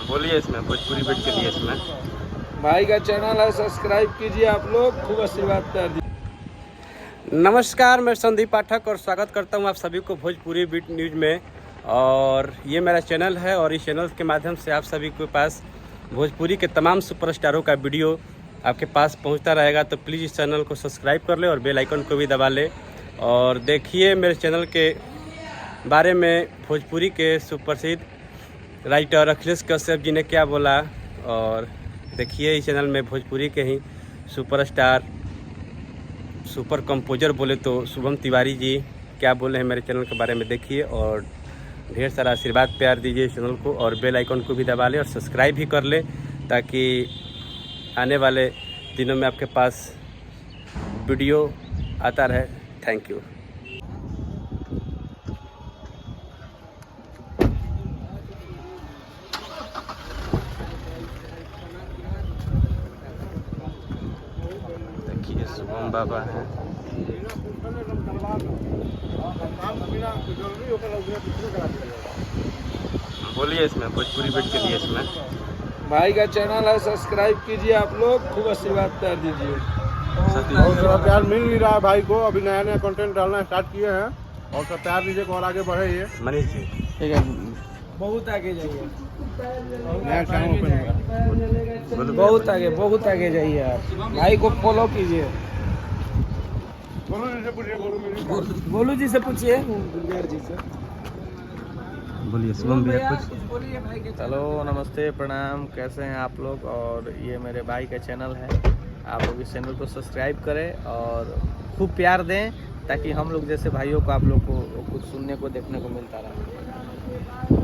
बोलिए इसमें भोजपुरी बीट के लिए इसमें भाई का चैनल है, सब्सक्राइब कीजिए आप लोग, खूब आशीर्वाद कर दीजिए। नमस्कार, मैं संदीप पाठक और स्वागत करता हूं आप सभी को भोजपुरी बीट न्यूज़ में। और ये मेरा चैनल है और इस चैनल के माध्यम से आप सभी के पास भोजपुरी के तमाम सुपरस्टारों का वीडियो आपके पास पहुंचता रहेगा। तो प्लीज़ इस चैनल को सब्सक्राइब कर ले और बेल आइकन को भी दबा ले और देखिए मेरे चैनल के बारे में भोजपुरी के सुप्रसिद्ध राइटर अखिलेश कश्यप जी ने क्या बोला। और देखिए इस चैनल में भोजपुरी के ही सुपरस्टार सुपर कंपोजर बोले तो शुभम तिवारी जी क्या बोले हैं मेरे चैनल के बारे में देखिए और ढेर सारा आशीर्वाद प्यार दीजिए इस चैनल को और बेल आइकन को भी दबा ले और सब्सक्राइब भी कर ले ताकि आने वाले दिनों में आपके पास वीडियो आता रहे। Thank you. देखिए शुभम बाबा हैं। बोलिए इसमें भोजपुरी बीट के लिए इसमें भाई का चैनल है, सब्सक्राइब कीजिए आप लोग, खूब आशीर्वाद कर दीजिए। और थोड़ा प्यार मिल नहीं रहा है भाई को, अभी नया नया कंटेंट डालना स्टार्ट किए हैं और थोड़ा प्यार दीजिए और आगे बढ़े ये। मनीष जी ठीक है, बहुत आगे जाइए, नया चैनल ओपन हुआ। बहुत आगे जाइए आप। भाई को फॉलो कीजिए। गोलू जी से पूछिए, जी से बोलिए शुभम भैया कुछ बोलिए भाई के। हेलो, नमस्ते, प्रणाम, कैसे हैं आप लोग। और ये मेरे भाई का चैनल है, आप लोग इस चैनल को सब्सक्राइब करें और खूब प्यार दें ताकि हम लोग जैसे भाइयों को आप लोग को कुछ सुनने को देखने को मिलता रहे।